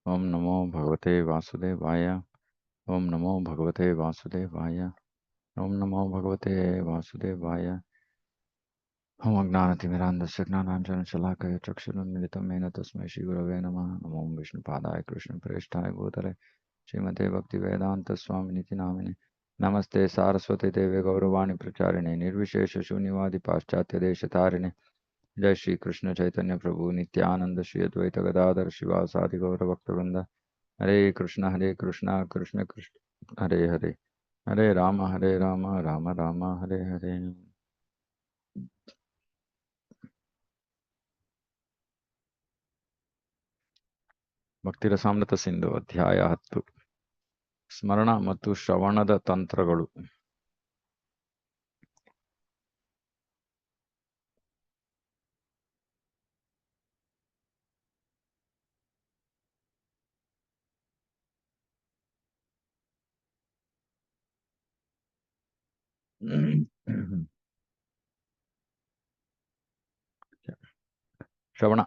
ओम नमो भगवते वासुदेवाय। ओम नमो भगवते वासुदेवाय। ओम नमो भगवते वासुदेवाय। ओम अज्ञानतिमिरान्धस्य ज्ञानाञ्जनशलाकया चक्षुरुन्मिलितं येन तस्मै श्रीगुरवे नमः। नमो विष्णुपादाय कृष्णप्रेष्ठाय भूतले श्रीमते भक्तिवेदान्तस्वामिनिति नामिने। नमस्ते सारस्वती देवे गौरवाणी प्रचारिणे निर्विशेष शून्यवादि पाश्चात्य देशतारिणे। जय श्री कृष्ण चैतन्य प्रभु नित्यानंद श्री अद्वैत गदाधर शिवासादि गौर भक्तवृंद। हरे कृष्ण कृष्ण कृष्ण हरे हरे। हरे राम राम राम हरे हरे। ಭಕ್ತಿರಸಾಮೃತ ಸಿಂಧು ಅಧ್ಯಾಯ 10 ಸ್ಮರಣ ಮತ್ತು ಶ್ರವಣದ ತಂತ್ರಗಳು. ಶ್ರವಣ.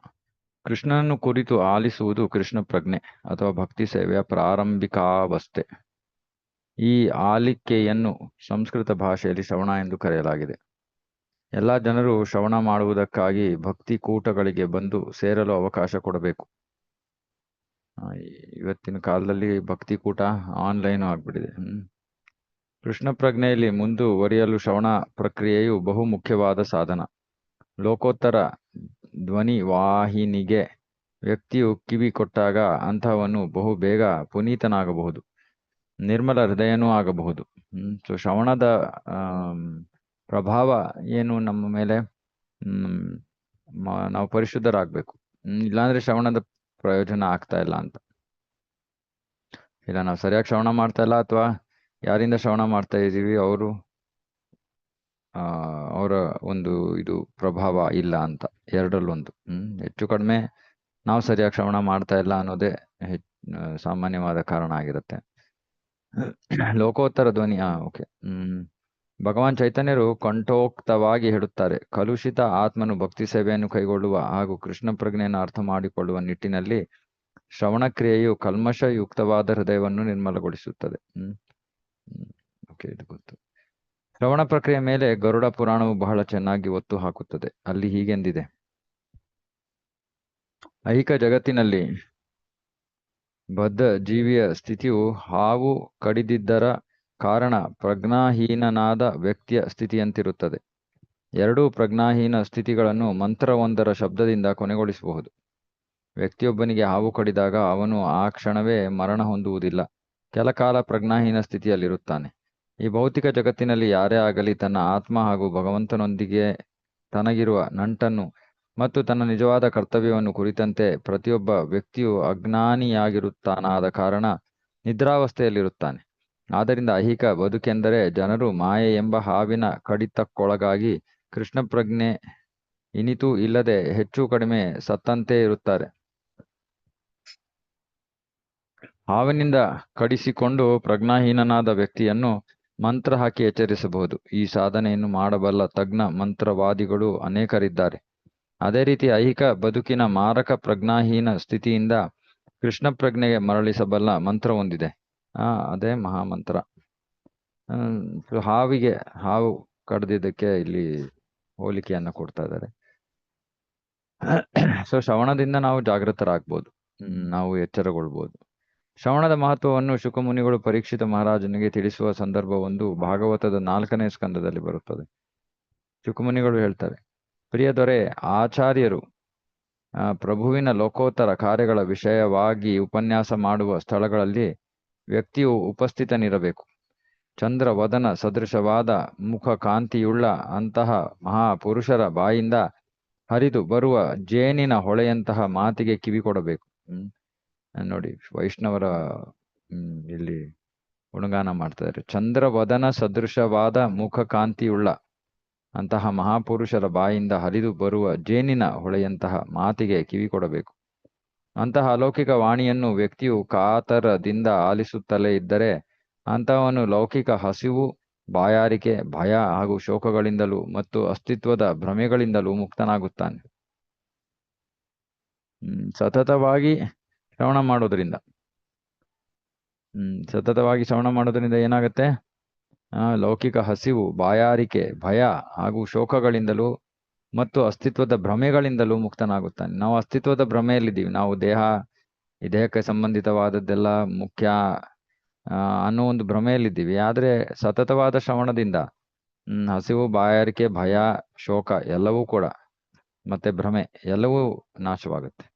ಕೃಷ್ಣನನ್ನು ಕುರಿತು ಆಲಿಸುವುದು ಕೃಷ್ಣ ಪ್ರಜ್ಞೆ ಅಥವಾ ಭಕ್ತಿ ಸೇವೆಯ ಪ್ರಾರಂಭಿಕಾವಸ್ಥೆ. ಈ ಆಲಿಕೆಯನ್ನು ಸಂಸ್ಕೃತ ಭಾಷೆಯಲ್ಲಿ ಶ್ರವಣ ಎಂದು ಕರೆಯಲಾಗಿದೆ. ಎಲ್ಲ ಜನರು ಶ್ರವಣ ಮಾಡುವುದಕ್ಕಾಗಿ ಭಕ್ತಿ ಕೂಟಗಳಿಗೆ ಬಂದು ಸೇರಲು ಅವಕಾಶ ಕೊಡಬೇಕು. ಇವತ್ತಿನ ಕಾಲದಲ್ಲಿ ಭಕ್ತಿ ಕೂಟ ಆನ್ಲೈನ್ ಆಗ್ಬಿಟ್ಟಿದೆ. ಕೃಷ್ಣ ಪ್ರಜ್ಞೆಯಲ್ಲಿ ಮುಂದುವರಿಯಲು ಶ್ರವಣ ಪ್ರಕ್ರಿಯೆಯು ಬಹು ಮುಖ್ಯವಾದ ಸಾಧನ. ಲೋಕೋತ್ತರ ಧ್ವನಿ ವಾಹಿನಿಗೆ ವ್ಯಕ್ತಿಯು ಕಿವಿ ಕೊಟ್ಟಾಗ ಅಂತಹವನು ಬಹು ಬೇಗ ಪುನೀತನಾಗಬಹುದು, ನಿರ್ಮಲ ಹೃದಯನೂ ಆಗಬಹುದು. ಸೊ ಶ್ರವಣದ ಪ್ರಭಾವ ಏನು ನಮ್ಮ ಮೇಲೆ? ನಾವು ಪರಿಶುದ್ಧರಾಗಬೇಕು. ಇಲ್ಲಾಂದ್ರೆ ಶ್ರವಣದ ಪ್ರಯೋಜನ ಆಗ್ತಾ ಇಲ್ಲ ಅಂತ. ಇಲ್ಲ, ನಾವು ಸರಿಯಾಗಿ ಶ್ರವಣ ಮಾಡ್ತಾ ಇಲ್ಲ, ಅಥವಾ ಯಾರಿಂದ ಶ್ರವಣ ಮಾಡ್ತಾ ಇದ್ದೀವಿ ಅವರ ಒಂದು ಇದು ಪ್ರಭಾವ ಇಲ್ಲ ಅಂತ. ಎರಡರಲ್ಲೊಂದು. ಹೆಚ್ಚು ಕಡಿಮೆ ನಾವು ಸರಿಯಾಗಿ ಶ್ರವಣ ಮಾಡ್ತಾ ಇಲ್ಲ ಅನ್ನೋದೇ ಸಾಮಾನ್ಯವಾದ ಕಾರಣ ಆಗಿರುತ್ತೆ. ಲೋಕೋತ್ತರ ಧ್ವನಿ. ಓಕೆ. ಭಗವಾನ್ ಚೈತನ್ಯರು ಕಂಠೋಕ್ತವಾಗಿ ಹೇಳುತ್ತಾರೆ, ಕಲುಷಿತ ಆತ್ಮನು ಭಕ್ತಿ ಸೇವೆಯನ್ನು ಕೈಗೊಳ್ಳುವ ಹಾಗೂ ಕೃಷ್ಣ ಪ್ರಜ್ಞೆಯನ್ನು ಅರ್ಥ ಮಾಡಿಕೊಳ್ಳುವ ನಿಟ್ಟಿನಲ್ಲಿ ಶ್ರವಣ ಕ್ರಿಯೆಯು ಕಲ್ಮಶಯುಕ್ತವಾದ ಹೃದಯವನ್ನು ನಿರ್ಮಲಗೊಳಿಸುತ್ತದೆ. ಓಕೆ, ಇದು ಗೊತ್ತು. ಶ್ರವಣ ಪ್ರಕ್ರಿಯೆ ಮೇಲೆ ಗರುಡ ಪುರಾಣವು ಬಹಳ ಚೆನ್ನಾಗಿ ಒತ್ತು ಹಾಕುತ್ತದೆ. ಅಲ್ಲಿ ಹೀಗೆಂದಿದೆ: ಐಹಿಕ ಜಗತ್ತಿನಲ್ಲಿ ಬದ್ಧ ಜೀವಿಯ ಸ್ಥಿತಿಯು ಹಾವು ಕಡಿದಿದ್ದರ ಕಾರಣ ಪ್ರಜ್ಞಾಹೀನನಾದ ವ್ಯಕ್ತಿಯ ಸ್ಥಿತಿಯಂತಿರುತ್ತದೆ. ಎರಡೂ ಪ್ರಜ್ಞಾಹೀನ ಸ್ಥಿತಿಗಳನ್ನು ಮಂತ್ರವೊಂದರ ಶಬ್ದದಿಂದ ಕೊನೆಗೊಳಿಸಬಹುದು. ವ್ಯಕ್ತಿಯೊಬ್ಬನಿಗೆ ಹಾವು ಕಡಿದಾಗ ಅವನು ಆ ಕ್ಷಣವೇ ಮರಣ ಹೊಂದುವುದಿಲ್ಲ, ಕೆಲಕಾಲ ಪ್ರಜ್ಞಾಹೀನ ಸ್ಥಿತಿಯಲ್ಲಿರುತ್ತಾನೆ. ಈ ಭೌತಿಕ ಜಗತ್ತಿನಲ್ಲಿ ಯಾರೇ ಆಗಲಿ ತನ್ನ ಆತ್ಮ ಹಾಗೂ ಭಗವಂತನೊಂದಿಗೆ ತನಗಿರುವ ನಂಟನ್ನು ಮತ್ತು ತನ್ನ ನಿಜವಾದ ಕರ್ತವ್ಯವನ್ನು ಕುರಿತಂತೆ ಪ್ರತಿಯೊಬ್ಬ ವ್ಯಕ್ತಿಯು ಅಜ್ಞಾನಿಯಾಗಿರುತ್ತಾನಾದ ಕಾರಣ ನಿದ್ರಾವಸ್ಥೆಯಲ್ಲಿರುತ್ತಾನೆ. ಆದ್ದರಿಂದ ಐಹಿಕ ಬದುಕೆಂದರೆ ಜನರು ಮಾಯೆ ಎಂಬ ಹಾವಿನ ಕಡಿತಕ್ಕೊಳಗಾಗಿ ಕೃಷ್ಣ ಪ್ರಜ್ಞೆ ಇನಿತೂ ಇಲ್ಲದೆ ಹೆಚ್ಚು ಕಡಿಮೆ ಸತ್ತಂತೆ ಇರುತ್ತಾರೆ. ಹಾವಿನಿಂದ ಕಡಿಸಿಕೊಂಡು ಪ್ರಜ್ಞಾಹೀನನಾದ ವ್ಯಕ್ತಿಯನ್ನು ಮಂತ್ರ ಹಾಕಿ ಎಚ್ಚರಿಸಬಹುದು. ಈ ಸಾಧನೆಯನ್ನು ಮಾಡಬಲ್ಲ ತಜ್ಞ ಮಂತ್ರವಾದಿಗಳು ಅನೇಕರಿದ್ದಾರೆ. ಅದೇ ರೀತಿ ಐಹಿಕ ಬದುಕಿನ ಮಾರಕ ಪ್ರಜ್ಞಾಹೀನ ಸ್ಥಿತಿಯಿಂದ ಕೃಷ್ಣ ಪ್ರಜ್ಞೆಗೆ ಮರಳಿಸಬಲ್ಲ ಮಂತ್ರ ಹೊಂದಿದೆ. ಅದೇ ಮಹಾಮಂತ್ರ. ಹಾವು ಕಡ್ದಿದ್ದಕ್ಕೆ ಇಲ್ಲಿ ಹೋಲಿಕೆಯನ್ನ ಕೊಡ್ತಾ ಇದ್ದಾರೆ. ಸೊ ಶ್ರವಣದಿಂದ ನಾವು ಜಾಗೃತರಾಗ್ಬೋದು, ನಾವು ಎಚ್ಚರಗೊಳ್ಬೋದು. ಶ್ರವಣದ ಮಹತ್ವವನ್ನು ಶುಕಮುನಿಗಳು ಪರೀಕ್ಷಿತ ಮಹಾರಾಜನಿಗೆ ತಿಳಿಸುವ ಸಂದರ್ಭವೊಂದು ಭಾಗವತದ 4ನೇ ಸ್ಕಂದದಲ್ಲಿ ಬರುತ್ತದೆ. ಶುಕಮುನಿಗಳು ಹೇಳ್ತಾರೆ, ಪ್ರಿಯ ದೊರೆ, ಆಚಾರ್ಯರು ಪ್ರಭುವಿನ ಲೋಕೋತ್ತರ ಕಾರ್ಯಗಳ ವಿಷಯವಾಗಿ ಉಪನ್ಯಾಸ ಮಾಡುವ ಸ್ಥಳಗಳಲ್ಲಿ ವ್ಯಕ್ತಿಯು ಉಪಸ್ಥಿತನಿರಬೇಕು. ಚಂದ್ರ ವದನ ಸದೃಶವಾದ ಮುಖ ಕಾಂತಿಯುಳ್ಳ ಅಂತಹ ಮಹಾಪುರುಷರ ಬಾಯಿಂದ ಹರಿದು ಬರುವ ಜೇನಿನ ಹೊಳೆಯಂತಹ ಮಾತಿಗೆ ಕಿವಿ ಕೊಡಬೇಕು. ನೋಡಿ, ವೈಷ್ಣವರ ಇಲ್ಲಿ ಗುಣಗಾನ ಮಾಡ್ತಾ ಇದ್ದಾರೆ. ಚಂದ್ರವದನ ಸದೃಶವಾದ ಮುಖ ಕಾಂತಿಯುಳ್ಳ ಅಂತಹ ಮಹಾಪುರುಷರ ಬಾಯಿಂದ ಹರಿದು ಬರುವ ಜೇನಿನ ಹೊಳೆಯಂತಹ ಮಾತಿಗೆ ಕಿವಿ ಕೊಡಬೇಕು. ಅಂತಹ ಅಲೌಕಿಕ ವಾಣಿಯನ್ನು ವ್ಯಕ್ತಿಯು ಕಾತರದಿಂದ ಆಲಿಸುತ್ತಲೇ ಇದ್ದರೆ ಅಂತಹವನು ಲೌಕಿಕ ಹಸಿವು, ಬಾಯಾರಿಕೆ, ಭಯ ಹಾಗೂ ಶೋಕಗಳಿಂದಲೂ ಮತ್ತು ಅಸ್ತಿತ್ವದ ಭ್ರಮೆಗಳಿಂದಲೂ ಮುಕ್ತನಾಗುತ್ತಾನೆ. ಸತತವಾಗಿ ಶ್ರವಣ ಮಾಡೋದ್ರಿಂದ. ಸತತವಾಗಿ ಶ್ರವಣ ಮಾಡೋದ್ರಿಂದ ಏನಾಗುತ್ತೆ? ಲೌಕಿಕ ಹಸಿವು, ಬಾಯಾರಿಕೆ, ಭಯ ಹಾಗೂ ಶೋಕಗಳಿಂದಲೂ ಮತ್ತು ಅಸ್ತಿತ್ವದ ಭ್ರಮೆಗಳಿಂದಲೂ ಮುಕ್ತನಾಗುತ್ತಾನೆ. ನಾವು ಅಸ್ತಿತ್ವದ ಭ್ರಮೆಯಲ್ಲಿದ್ದೀವಿ. ನಾವು ಈ ದೇಹಕ್ಕೆ ಸಂಬಂಧಿತವಾದದ್ದೆಲ್ಲ ಮುಖ್ಯ ಅನ್ನೋ ಒಂದು ಭ್ರಮೆಯಲ್ಲಿದ್ದೀವಿ. ಆದರೆ ಸತತವಾದ ಶ್ರವಣದಿಂದ ಹಸಿವು, ಬಾಯಾರಿಕೆ, ಭಯ, ಶೋಕ ಎಲ್ಲವೂ ಕೂಡ ಮತ್ತೆ ಭ್ರಮೆ ಎಲ್ಲವೂ ನಾಶವಾಗುತ್ತೆ.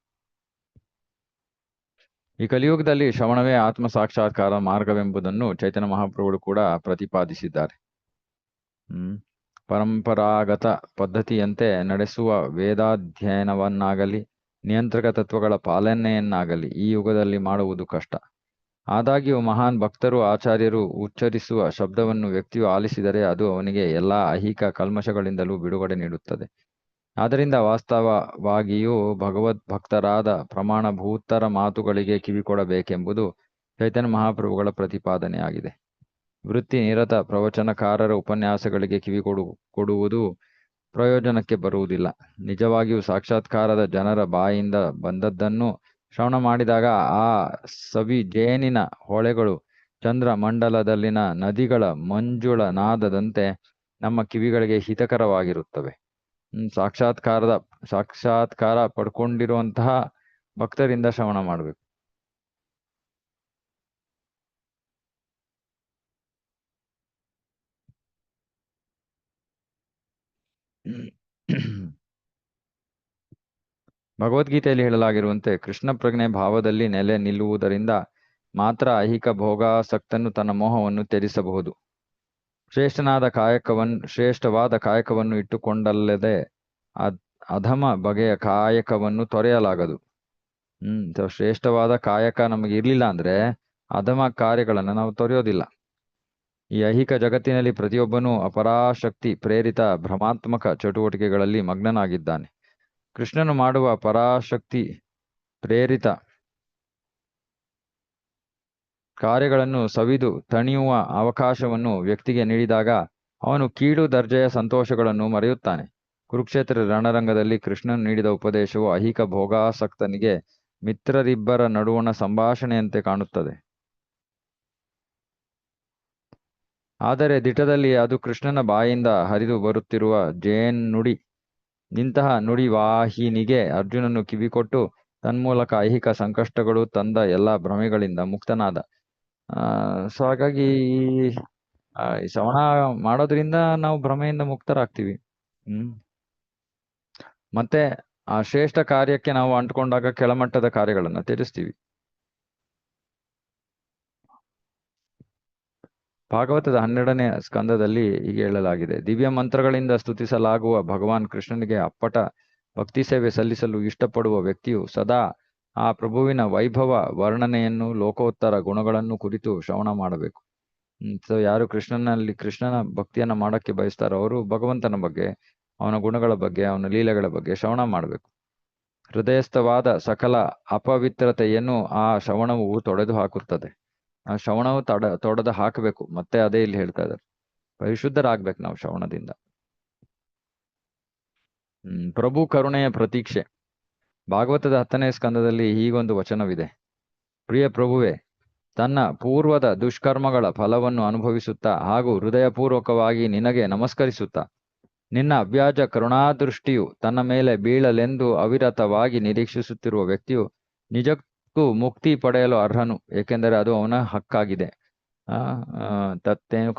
ಈ ಕಲಿಯುಗದಲ್ಲಿ ಶ್ರವಣವೇ ಆತ್ಮ ಸಾಕ್ಷಾತ್ಕಾರ ಮಾರ್ಗವೆಂಬುದನ್ನು ಚೈತನ್ಯ ಮಹಾಪ್ರಭುಗಳು ಕೂಡ ಪ್ರತಿಪಾದಿಸಿದ್ದಾರೆ. ಪರಂಪರಾಗತ ಪದ್ಧತಿಯಂತೆ ನಡೆಸುವ ವೇದಾಧ್ಯಯನವನ್ನಾಗಲಿ ನಿಯಂತ್ರಕ ತತ್ವಗಳ ಪಾಲನೆಯನ್ನಾಗಲಿ ಈ ಯುಗದಲ್ಲಿ ಮಾಡುವುದು ಕಷ್ಟ. ಆದಾಗ್ಯೂ ಮಹಾನ್ ಭಕ್ತರು, ಆಚಾರ್ಯರು ಉಚ್ಚರಿಸುವ ಶಬ್ದವನ್ನು ವ್ಯಕ್ತಿಯು ಆಲಿಸಿದರೆ ಅದು ಅವನಿಗೆ ಎಲ್ಲ ಐಹಿಕ ಕಲ್ಮಶಗಳಿಂದಲೂ ಬಿಡುಗಡೆ ನೀಡುತ್ತದೆ. ಆದ್ದರಿಂದ ವಾಸ್ತವವಾಗಿಯೂ ಭಗವದ್ಭಕ್ತರಾದ ಪ್ರಮಾಣಭೂತರ ಮಾತುಗಳಿಗೆ ಕಿವಿಕೊಡಬೇಕೆಂಬುದು ಚೈತನ್ಯ ಮಹಾಪ್ರಭುಗಳ ಪ್ರತಿಪಾದನೆಯಾಗಿದೆ. ವೃತ್ತಿ ನಿರತ ಪ್ರವಚನಕಾರರ ಉಪನ್ಯಾಸಗಳಿಗೆ ಕೊಡುವುದು ಪ್ರಯೋಜನಕ್ಕೆ ಬರುವುದಿಲ್ಲ. ನಿಜವಾಗಿಯೂ ಸಾಕ್ಷಾತ್ಕಾರದ ಜನರ ಬಾಯಿಂದ ಬಂದದ್ದನ್ನು ಶ್ರವಣ ಮಾಡಿದಾಗ ಆ ಸವಿ ಜೇನಿನ ಹೊಳೆಗಳು ಚಂದ್ರ ಮಂಡಲದಲ್ಲಿನ ನದಿಗಳ ಮಂಜುಳ ನಾದದಂತೆ ನಮ್ಮ ಕಿವಿಗಳಿಗೆ ಹಿತಕರವಾಗಿರುತ್ತವೆ. ಸಾಕ್ಷಾತ್ಕಾರ ಪಡ್ಕೊಂಡಿರುವಂತಹ ಭಕ್ತರಿಂದ ಶ್ರವಣ ಮಾಡಬೇಕು. ಭಗವದ್ಗೀತೆಯಲ್ಲಿ ಹೇಳಲಾಗಿರುವಂತೆ ಕೃಷ್ಣ ಪ್ರಜ್ಞೆ ಭಾವದಲ್ಲಿ ನೆಲೆ ನಿಲ್ಲುವುದರಿಂದ ಮಾತ್ರ ಐಹಿಕ ಭೋಗಾಸಕ್ತನು ತನ್ನ ಮೋಹವನ್ನು ತ್ಯಜಿಸಬಹುದು. ಶ್ರೇಷ್ಠವಾದ ಕಾಯಕವನ್ನು ಇಟ್ಟುಕೊಂಡಲ್ಲದೆ ಅಧಮ ಬಗೆಯ ಕಾಯಕವನ್ನು ತೊರೆಯಲಾಗದು. ಶ್ರೇಷ್ಠವಾದ ಕಾಯಕ ನಮಗೆ ಇರ್ಲಿಲ್ಲ ಅಂದ್ರೆ ಅಧಮ ಕಾರ್ಯಗಳನ್ನು ನಾವು ತೊರೆಯೋದಿಲ್ಲ. ಈ ಐಹಿಕ ಜಗತ್ತಿನಲ್ಲಿ ಪ್ರತಿಯೊಬ್ಬನೂ ಅಪರಾಶಕ್ತಿ ಪ್ರೇರಿತ ಭ್ರಮಾತ್ಮಕ ಚಟುವಟಿಕೆಗಳಲ್ಲಿ ಮಗ್ನನಾಗಿದ್ದಾನೆ. ಕೃಷ್ಣನು ಮಾಡುವ ಪರಾಶಕ್ತಿ ಪ್ರೇರಿತ ಕಾರ್ಯಗಳನ್ನು ಸವಿದು ತಣಿಯುವ ಅವಕಾಶವನ್ನು ವ್ಯಕ್ತಿಗೆ ನೀಡಿದಾಗ ಅವನು ಕೀಳು ದರ್ಜೆಯ ಸಂತೋಷಗಳನ್ನು ಮರೆಯುತ್ತಾನೆ. ಕುರುಕ್ಷೇತ್ರ ರಣರಂಗದಲ್ಲಿ ಕೃಷ್ಣನು ನೀಡಿದ ಉಪದೇಶವು ಐಹಿಕ ಭೋಗಾಸಕ್ತನಿಗೆ ಮಿತ್ರರಿಬ್ಬರ ನಡುವಣ ಸಂಭಾಷಣೆಯಂತೆ ಕಾಣುತ್ತದೆ. ಆದರೆ ದಿಟದಲ್ಲಿ ಅದು ಕೃಷ್ಣನ ಬಾಯಿಂದ ಹರಿದು ಬರುತ್ತಿರುವ ನುಡಿ. ಇಂತಹ ನುಡಿವಾಹಿನಿಗೆ ಅರ್ಜುನನು ಕಿವಿಕೊಟ್ಟು ತನ್ಮೂಲಕ ಐಹಿಕ ಸಂಕಷ್ಟಗಳು ತಂದ ಎಲ್ಲ ಭ್ರಮೆಗಳಿಂದ ಮುಕ್ತನಾದ. ಸೊ ಹಾಗಾಗಿ ಈ ಶ್ರವಣ ಮಾಡೋದ್ರಿಂದ ನಾವು ಭ್ರಮೆಯಿಂದ ಮುಕ್ತರಾಗ್ತೀವಿ. ಮತ್ತೆ ಆ ಶ್ರೇಷ್ಠ ಕಾರ್ಯಕ್ಕೆ ನಾವು ಅಂಟ್ಕೊಂಡಾಗ ಕೆಳಮಟ್ಟದ ಕಾರ್ಯಗಳನ್ನ ತ್ಯಜಿಸ್ತೀವಿ. ಭಾಗವತದ 12ನೇ ಸ್ಕಂದದಲ್ಲಿ ಹೀಗೆ ಹೇಳಲಾಗಿದೆ: ದಿವ್ಯ ಮಂತ್ರಗಳಿಂದ ಸ್ತುತಿಸಲಾಗುವ ಭಗವಾನ್ ಕೃಷ್ಣನಿಗೆ ಅಪ್ಪಟ ಭಕ್ತಿ ಸೇವೆ ಸಲ್ಲಿಸಲು ಇಷ್ಟಪಡುವ ವ್ಯಕ್ತಿಯು ಸದಾ ಆ ಪ್ರಭುವಿನ ವೈಭವ ವರ್ಣನೆಯನ್ನು, ಲೋಕೋತ್ತರ ಗುಣಗಳನ್ನು ಕುರಿತು ಶ್ರವಣ ಮಾಡಬೇಕು. ಸೊ ಯಾರು ಕೃಷ್ಣನ ಭಕ್ತಿಯನ್ನ ಮಾಡಕ್ಕೆ ಬಯಸ್ತಾರೋ ಅವರು ಭಗವಂತನ ಬಗ್ಗೆ, ಅವನ ಗುಣಗಳ ಬಗ್ಗೆ, ಅವನ ಲೀಲೆಗಳ ಬಗ್ಗೆ ಶ್ರವಣ ಮಾಡಬೇಕು. ಹೃದಯಸ್ಥವಾದ ಸಕಲ ಅಪವಿತ್ರತೆಯನ್ನು ಆ ಶ್ರವಣವು ತೊಡೆದು ಹಾಕುತ್ತದೆ. ಆ ಶ್ರವಣವು ತೊಡೆದು ಹಾಕಬೇಕು. ಮತ್ತೆ ಅದೇ ಇಲ್ಲಿ ಹೇಳ್ತಾ ಇದ್ದಾರೆ, ಪರಿಶುದ್ಧರಾಗ್ಬೇಕು ನಾವು ಶ್ರವಣದಿಂದ. ಪ್ರಭು ಕರುಣೆಯ ಪ್ರತೀಕ್ಷೆ. ಭಾಗವತದ 10ನೇ ಸ್ಕಂದದಲ್ಲಿ ಹೀಗೊಂದು ವಚನವಿದೆ: ಪ್ರಿಯ ಪ್ರಭುವೆ, ತನ್ನ ಪೂರ್ವದ ದುಷ್ಕರ್ಮಗಳ ಫಲವನ್ನು ಅನುಭವಿಸುತ್ತಾ ಹಾಗೂ ಹೃದಯಪೂರ್ವಕವಾಗಿ ನಿನಗೆ ನಮಸ್ಕರಿಸುತ್ತಾ ನಿನ್ನ ಅವ್ಯಾಜ ಕರುಣಾದೃಷ್ಟಿಯು ತನ್ನ ಮೇಲೆ ಬೀಳಲೆಂದು ಅವಿರತವಾಗಿ ನಿರೀಕ್ಷಿಸುತ್ತಿರುವ ವ್ಯಕ್ತಿಯು ನಿಜಕ್ಕೂ ಮುಕ್ತಿ ಪಡೆಯಲು ಅರ್ಹನು, ಏಕೆಂದರೆ ಅದು ಅವನ ಹಕ್ಕಾಗಿದೆ. ತತ್ತೇನು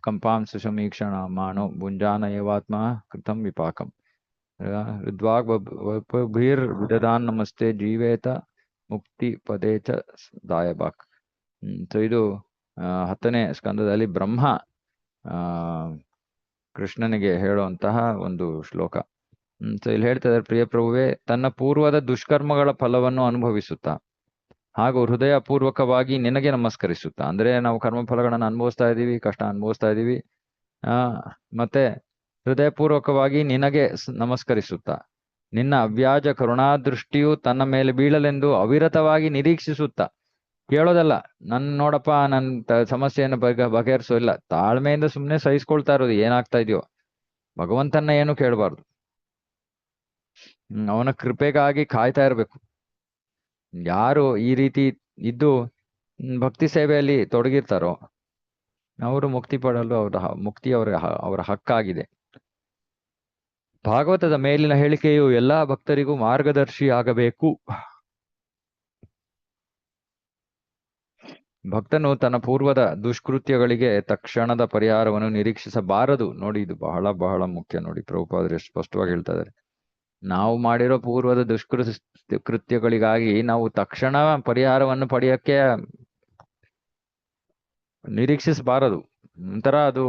ಕಂಪಾಂ ಸುಷಮೀಕ್ಷಣ ಮಾನೋ ಭುಂಜಾನ ಏವಾತ್ಮ ಕೃತಂ ವಿಪಾಕಂ ಹೃದ್ವಾಗ್ಭೀರ್ ವಿದದಾನ್ ನಮಸ್ತೆ ಜೀವೇತ ಮುಕ್ತಿ ಪದೇ ಚ ದಾಯಬಾಕ್. ಸೊ ಇದು 10ನೇ ಸ್ಕಂದದಲ್ಲಿ ಬ್ರಹ್ಮ ಕೃಷ್ಣನಿಗೆ ಹೇಳುವಂತಹ ಒಂದು ಶ್ಲೋಕ. ಸೊ ಇಲ್ಲಿ ಹೇಳ್ತಾ ಇದ್ದಾರೆ, ಪ್ರಿಯ ಪ್ರಭುವೇ, ತನ್ನ ಪೂರ್ವದ ದುಷ್ಕರ್ಮಗಳ ಫಲವನ್ನು ಅನುಭವಿಸುತ್ತಾ ಹಾಗೂ ಹೃದಯಪೂರ್ವಕವಾಗಿ ನಿನಗೆ ನಮಸ್ಕರಿಸುತ್ತಾ, ಅಂದ್ರೆ ನಾವು ಕರ್ಮಫಲಗಳನ್ನು ಅನುಭವಿಸ್ತಾ ಇದ್ದೀವಿ, ಕಷ್ಟ ಅನುಭವಿಸ್ತಾ ಇದ್ದೀವಿ, ಮತ್ತೆ ಹೃದಯಪೂರ್ವಕವಾಗಿ ನಿನಗೆ ನಮಸ್ಕರಿಸುತ್ತಾ ನಿನ್ನ ಅವ್ಯಾಜ ಕರುಣಾದೃಷ್ಟಿಯು ತನ್ನ ಮೇಲೆ ಬೀಳಲೆಂದು ಅವಿರತವಾಗಿ ನಿರೀಕ್ಷಿಸುತ್ತಾ, ಕೇಳೋದಲ್ಲ, ನೋಡಪ್ಪ ನನ್ನ ಸಮಸ್ಯೆಯನ್ನು ಬಗೆಹರಿಸೋ ಇಲ್ಲ, ತಾಳ್ಮೆಯಿಂದ ಸುಮ್ಮನೆ ಸಹಿಸ್ಕೊಳ್ತಾ ಇರೋದು, ಏನಾಗ್ತಾ ಇದೆಯೋ ಭಗವಂತನ ಏನು ಕೇಳಬಾರ್ದು, ಅವನ ಕೃಪೆಗಾಗಿ ಕಾಯ್ತಾ ಇರಬೇಕು. ಯಾರು ಈ ರೀತಿ ಇದ್ದು ಭಕ್ತಿ ಸೇವೆಯಲ್ಲಿ ತೊಡಗಿರ್ತಾರೋ ಅವರು ಮುಕ್ತಿ ಪಡಲು ಮುಕ್ತಿ ಅವರ ಹಕ್ಕಾಗಿದೆ. ಭಾಗವತದ ಮೇಲಿನ ಹೇಳಿಕೆಯು ಎಲ್ಲಾ ಭಕ್ತರಿಗೂ ಮಾರ್ಗದರ್ಶಿಯಾಗಬೇಕು. ಭಕ್ತನು ತನ್ನ ಪೂರ್ವದ ದುಷ್ಕೃತ್ಯಗಳಿಗೆ ತಕ್ಷಣದ ಪರಿಹಾರವನ್ನು ನಿರೀಕ್ಷಿಸಬಾರದು. ನೋಡಿ, ಇದು ಬಹಳ ಬಹಳ ಮುಖ್ಯ. ನೋಡಿ, ಪ್ರಭುಪಾದರು ಎಷ್ಟು ಸ್ಪಷ್ಟವಾಗಿ ಹೇಳ್ತಾ ಇದ್ದಾರೆ. ನಾವು ಮಾಡಿರೋ ಪೂರ್ವದ ಕೃತ್ಯಗಳಿಗಾಗಿ ನಾವು ತಕ್ಷಣ ಪರಿಹಾರವನ್ನು ಪಡೆಯಕ್ಕೆ ನಿರೀಕ್ಷಿಸಬಾರದು. ಒಂಥರ ಅದು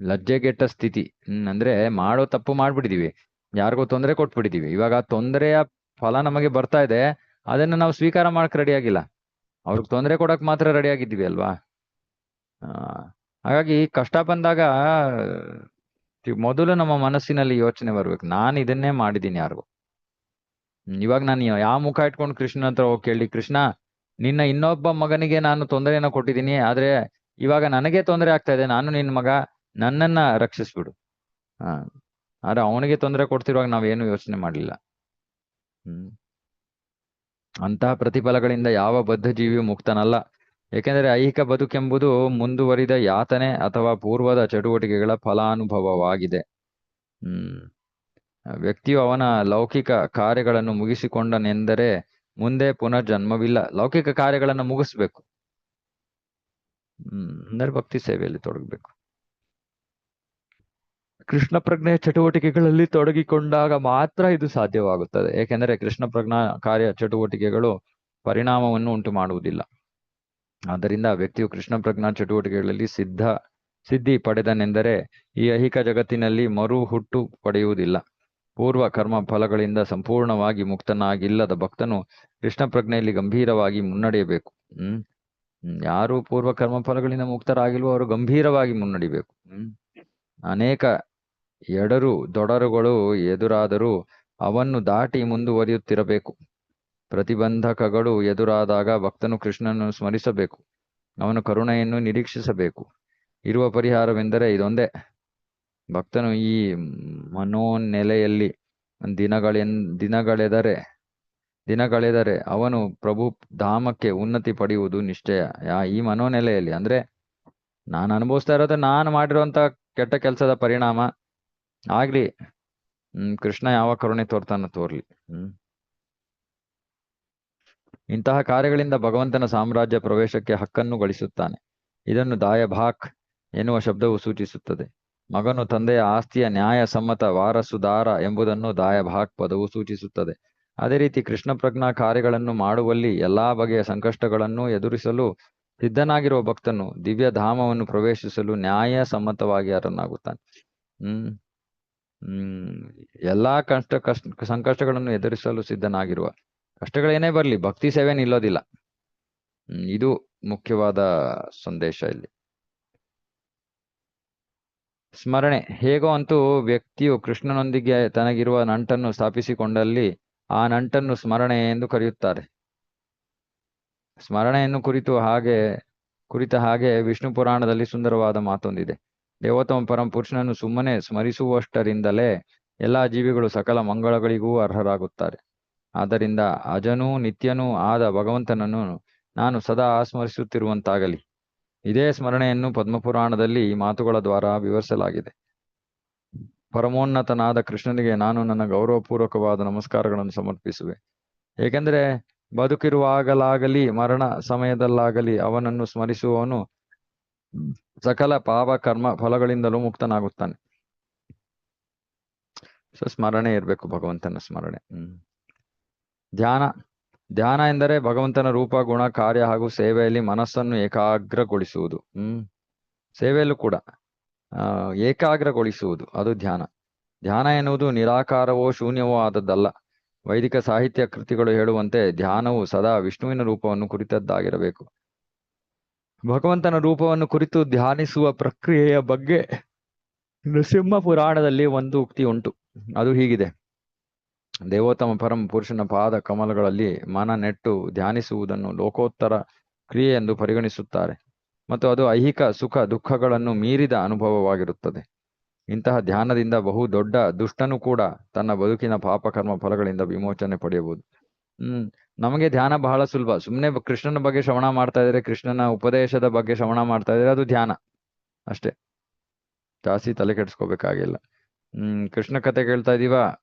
ಲಜ್ಜೆಗೆಟ್ಟ ಸ್ಥಿತಿ. ಅಂದ್ರೆ ಮಾಡೋ ತಪ್ಪು ಮಾಡ್ಬಿಟ್ಟಿದೀವಿ, ಯಾರಿಗೋ ತೊಂದರೆ ಕೊಟ್ಬಿಟ್ಟಿದೀವಿ. ಇವಾಗ ಆ ತೊಂದರೆಯ ಫಲ ನಮಗೆ ಬರ್ತಾ ಇದೆ, ಅದನ್ನ ನಾವು ಸ್ವೀಕಾರ ಮಾಡಕ್ ರೆಡಿ ಆಗಿಲ್ಲ, ಅವ್ರಿಗೆ ತೊಂದರೆ ಕೊಡಕ್ ಮಾತ್ರ ರೆಡಿ ಆಗಿದ್ದೀವಿ ಅಲ್ವಾ. ಹಾಗಾಗಿ ಕಷ್ಟ ಬಂದಾಗ ಮೊದಲು ನಮ್ಮ ಮನಸ್ಸಿನಲ್ಲಿ ಯೋಚನೆ ಬರ್ಬೇಕು, ನಾನು ಇದನ್ನೇ ಮಾಡಿದ್ದೀನಿ ಯಾರಿಗೂ. ಇವಾಗ ನಾನು ಯಾವ ಮುಖ ಇಟ್ಕೊಂಡು ಕೃಷ್ಣನ ಹತ್ರ ಹೋಗಿ ಕೇಳಿ, ಕೃಷ್ಣ ನಿನ್ನ ಇನ್ನೊಬ್ಬ ಮಗನಿಗೆ ನಾನು ತೊಂದರೆಯನ್ನ ಕೊಟ್ಟಿದ್ದೀನಿ, ಆದ್ರೆ ಇವಾಗ ನನಗೆ ತೊಂದರೆ ಆಗ್ತಾ ಇದೆ, ನಾನು ನಿನ್ನ ಮಗ, ನನ್ನನ್ನ ರಕ್ಷಿಸ್ಬಿಡು. ಆದ್ರೆ ಅವನಿಗೆ ತೊಂದರೆ ಕೊಡ್ತಿರುವಾಗ ನಾವೇನು ಯೋಚನೆ ಮಾಡಲಿಲ್ಲ. ಅಂತಹ ಪ್ರತಿಫಲಗಳಿಂದ ಯಾವ ಬದ್ಧ ಜೀವಿಯು ಮುಕ್ತನಲ್ಲ. ಏಕೆಂದರೆ ಐಹಿಕ ಬದುಕೆಂಬುದು ಮುಂದುವರಿದ ಯಾತನೆ ಅಥವಾ ಪೂರ್ವದ ಚಟುವಟಿಕೆಗಳ ಫಲಾನುಭವವಾಗಿದೆ. ವ್ಯಕ್ತಿಯು ಅವನ ಲೌಕಿಕ ಕಾರ್ಯಗಳನ್ನು ಮುಗಿಸಿಕೊಂಡನೆಂದರೆ ಮುಂದೆ ಪುನರ್ಜನ್ಮವಿಲ್ಲ. ಲೌಕಿಕ ಕಾರ್ಯಗಳನ್ನು ಮುಗಿಸ್ಬೇಕು, ಅಂದರೆ ಭಕ್ತಿ ಸೇವೆಯಲ್ಲಿ ತೊಡಗಬೇಕು. ಕೃಷ್ಣ ಪ್ರಜ್ಞೆಯ ಚಟುವಟಿಕೆಗಳಲ್ಲಿ ತೊಡಗಿಕೊಂಡಾಗ ಮಾತ್ರ ಇದು ಸಾಧ್ಯವಾಗುತ್ತದೆ. ಏಕೆಂದರೆ ಕೃಷ್ಣ ಪ್ರಜ್ಞಾ ಕಾರ್ಯ ಚಟುವಟಿಕೆಗಳು ಪರಿಣಾಮವನ್ನು ಉಂಟು ಮಾಡುವುದಿಲ್ಲ. ಆದ್ದರಿಂದ ವ್ಯಕ್ತಿಯು ಕೃಷ್ಣ ಪ್ರಜ್ಞಾ ಚಟುವಟಿಕೆಗಳಲ್ಲಿ ಸಿದ್ಧಿ ಪಡೆದನೆಂದರೆ ಈ ಐಹಿಕ ಜಗತ್ತಿನಲ್ಲಿ ಮರು ಹುಟ್ಟು ಪಡೆಯುವುದಿಲ್ಲ. ಪೂರ್ವ ಕರ್ಮ ಫಲಗಳಿಂದ ಸಂಪೂರ್ಣವಾಗಿ ಮುಕ್ತನಾಗಿಲ್ಲದ ಭಕ್ತನು ಕೃಷ್ಣ ಪ್ರಜ್ಞೆಯಲ್ಲಿ ಗಂಭೀರವಾಗಿ ಮುನ್ನಡೆಯಬೇಕು. ಯಾರು ಪೂರ್ವ ಕರ್ಮ ಫಲಗಳಿಂದ ಮುಕ್ತರಾಗಿಲ್ವೋ ಅವರು ಗಂಭೀರವಾಗಿ ಮುನ್ನಡಿಬೇಕು. ಅನೇಕ ದೊಡರುಗಳು ಎದುರಾದರೂ ಅವನ್ನು ದಾಟಿ ಮುಂದುವರಿಯುತ್ತಿರಬೇಕು. ಪ್ರತಿಬಂಧಕಗಳು ಎದುರಾದಾಗ ಭಕ್ತನು ಕೃಷ್ಣನನ್ನು ಸ್ಮರಿಸಬೇಕು, ಅವನ ಕರುಣೆಯನ್ನು ನಿರೀಕ್ಷಿಸಬೇಕು. ಇರುವ ಪರಿಹಾರವೆಂದರೆ ಇದೊಂದೇ. ಭಕ್ತನು ಈ ಮನೋನೆಲೆಯಲ್ಲಿ ದಿನಗಳೆದರೆ ಅವನು ಪ್ರಭು ಧಾಮಕ್ಕೆ ಉನ್ನತಿ ಪಡೆಯುವುದು ನಿಶ್ಚಯ. ಈ ಮನೋನೆಲೆಯಲ್ಲಿ ಅಂದ್ರೆ ನಾನು ಅನುಭವಿಸ್ತಾ ಇರೋದು ನಾನು ಮಾಡಿರುವಂತ ಕೆಟ್ಟ ಕೆಲಸದ ಪರಿಣಾಮ ಆಗ್ಲಿ, ಕೃಷ್ಣ ಯಾವ ಕರುಣೆ ತೋರ್ಲಿ. ಇಂತಹ ಕಾರ್ಯಗಳಿಂದ ಭಗವಂತನ ಸಾಮ್ರಾಜ್ಯ ಪ್ರವೇಶಕ್ಕೆ ಹಕ್ಕನ್ನು ಗಳಿಸುತ್ತಾನೆ. ಇದನ್ನು ದಾಯಭಾಕ್ ಎನ್ನುವ ಶಬ್ದವು ಸೂಚಿಸುತ್ತದೆ. ಮಗನು ತಂದೆಯ ಆಸ್ತಿಯ ನ್ಯಾಯ ಸಮ್ಮತ ವಾರಸುದಾರ ಎಂಬುದನ್ನು ದಾಯಭಾಕ್ ಪದವು ಸೂಚಿಸುತ್ತದೆ. ಅದೇ ರೀತಿ ಕೃಷ್ಣ ಪ್ರಜ್ಞಾ ಕಾರ್ಯಗಳನ್ನು ಮಾಡುವಲ್ಲಿ ಎಲ್ಲಾ ಬಗೆಯ ಸಂಕಷ್ಟಗಳನ್ನು ಎದುರಿಸಲು ಸಿದ್ಧನಾಗಿರುವ ಭಕ್ತನು ದಿವ್ಯ ಧಾಮವನ್ನು ಪ್ರವೇಶಿಸಲು ನ್ಯಾಯ ಸಮ್ಮತವಾಗಿ ಅರ್ಹನಾಗುತ್ತಾನೆ. ಎಲ್ಲಾ ಸಂಕಷ್ಟಗಳನ್ನು ಎದುರಿಸಲು ಸಿದ್ಧನಾಗಿರುವ, ಕಷ್ಟಗಳೇನೇ ಬರಲಿ ಭಕ್ತಿ ಸೇವೆ ನಿಲ್ಲೋದಿಲ್ಲ. ಇದು ಮುಖ್ಯವಾದ ಸಂದೇಶ ಇಲ್ಲಿ. ಸ್ಮರಣೆ ಹೇಗೋ ಅಂತೂ ವ್ಯಕ್ತಿಯು ಕೃಷ್ಣನೊಂದಿಗೆ ತನಗಿರುವ ನಂಟನ್ನು ಸ್ಥಾಪಿಸಿಕೊಂಡಲ್ಲಿ ಆ ನಂಟನ್ನು ಸ್ಮರಣೆ ಎಂದು ಕರೆಯುತ್ತಾರೆ. ಸ್ಮರಣೆಯನ್ನು ಕುರಿತ ಹಾಗೆ ವಿಷ್ಣು ಪುರಾಣದಲ್ಲಿ ಸುಂದರವಾದ ಮಾತೊಂದಿದೆ. ದೇವೋತ್ತಮ ಪರಮಪುರುಷನನ್ನು ಸುಮ್ಮನೆ ಸ್ಮರಿಸುವಷ್ಟರಿಂದಲೇ ಎಲ್ಲಾ ಜೀವಿಗಳು ಸಕಲ ಮಂಗಳಗಳಿಗೂ ಅರ್ಹರಾಗುತ್ತಾರೆ. ಆದ್ದರಿಂದ ಅಜನೂ ನಿತ್ಯನೂ ಆದ ಭಗವಂತನನ್ನು ನಾನು ಸದಾ ಸ್ಮರಿಸುತ್ತಿರುವಂತಾಗಲಿ. ಇದೇ ಸ್ಮರಣೆಯನ್ನು ಪದ್ಮಪುರಾಣದಲ್ಲಿ ಈ ಮಾತುಗಳ ದ್ವಾರ ವಿವರಿಸಲಾಗಿದೆ. ಪರಮೋನ್ನತನಾದ ಕೃಷ್ಣನಿಗೆ ನಾನು ನನ್ನ ಗೌರವಪೂರ್ವಕವಾದ ನಮಸ್ಕಾರಗಳನ್ನು ಸಮರ್ಪಿಸುವೆ. ಏಕೆಂದರೆ ಬದುಕಿರುವಾಗಲಾಗಲಿ ಮರಣ ಸಮಯದಲ್ಲಾಗಲಿ ಅವನನ್ನು ಸ್ಮರಿಸುವವನು ಸಕಲ ಪಾಪ ಕರ್ಮ ಫಲಗಳಿಂದಲೂ ಮುಕ್ತನಾಗುತ್ತಾನೆ. ಸ್ಮರಣೆ ಇರಬೇಕು, ಭಗವಂತನ ಸ್ಮರಣೆ. ಧ್ಯಾನ ಎಂದರೆ ಭಗವಂತನ ರೂಪ, ಗುಣ, ಕಾರ್ಯ ಹಾಗೂ ಸೇವೆಯಲ್ಲಿ ಮನಸ್ಸನ್ನು ಏಕಾಗ್ರಗೊಳಿಸುವುದು. ಸೇವೆಯಲ್ಲೂ ಕೂಡ ಏಕಾಗ್ರಗೊಳಿಸುವುದು, ಅದು ಧ್ಯಾನ. ಧ್ಯಾನ ಎನ್ನುವುದು ನಿರಾಕಾರವೋ ಶೂನ್ಯವೋ ಆದದ್ದಲ್ಲ. ವೈದಿಕ ಸಾಹಿತ್ಯ ಕೃತಿಗಳು ಹೇಳುವಂತೆ ಧ್ಯಾನವು ಸದಾ ವಿಷ್ಣುವಿನ ರೂಪವನ್ನು ಕುರಿತದ್ದಾಗಿರಬೇಕು. ಭಗವಂತನ ರೂಪವನ್ನು ಕುರಿತು ಧ್ಯಾನಿಸುವ ಪ್ರಕ್ರಿಯೆಯ ಬಗ್ಗೆ ನೃಸಿಂಹ ಪುರಾಣದಲ್ಲಿ ಒಂದು ಉಕ್ತಿ ಉಂಟು. ಅದು ಹೀಗಿದೆ: ದೇವೋತ್ತಮ ಪರಮ ಪುರುಷನ ಪಾದ ಕಮಲಗಳಲ್ಲಿ ಮನ ನೆಟ್ಟು ಧ್ಯಾನಿಸುವುದನ್ನು ಲೋಕೋತ್ತರ ಕ್ರಿಯೆ ಎಂದು ಪರಿಗಣಿಸುತ್ತಾರೆ ಮತ್ತು ಅದು ಐಹಿಕ ಸುಖ ದುಃಖಗಳನ್ನು ಮೀರಿದ ಅನುಭವವಾಗಿರುತ್ತದೆ. ಇಂತಹ ಧ್ಯಾನದಿಂದ ಬಹು ದೊಡ್ಡ ದುಷ್ಟನು ಕೂಡ ತನ್ನ ಬದುಕಿನ ಪಾಪಕರ್ಮ ಫಲಗಳಿಂದ ವಿಮೋಚನೆ ಪಡೆಯಬಹುದು. ನಮಗೆ ಧ್ಯಾನ ಬಹಳ ಸುಲಭ. ಸುಮ್ಮನೆ ಕೃಷ್ಣನ ಬಗ್ಗೆ ಶ್ರವಣ ಮಾಡ್ತಾ ಇದ್ರೆ, ಕೃಷ್ಣನ ಉಪದೇಶದ ಬಗ್ಗೆ ಶ್ರವಣ ಮಾಡ್ತಾ ಇದ್ರೆ ಅದು ಧ್ಯಾನ ಅಷ್ಟೇ. ಜಾಸ್ತಿ ತಲೆ ಕೆಡಿಸ್ಕೋಬೇಕಾಗಿಲ್ಲ. ಕೃಷ್ಣ ಕತೆ ಕೇಳ್ತಾ ಇದೀವ,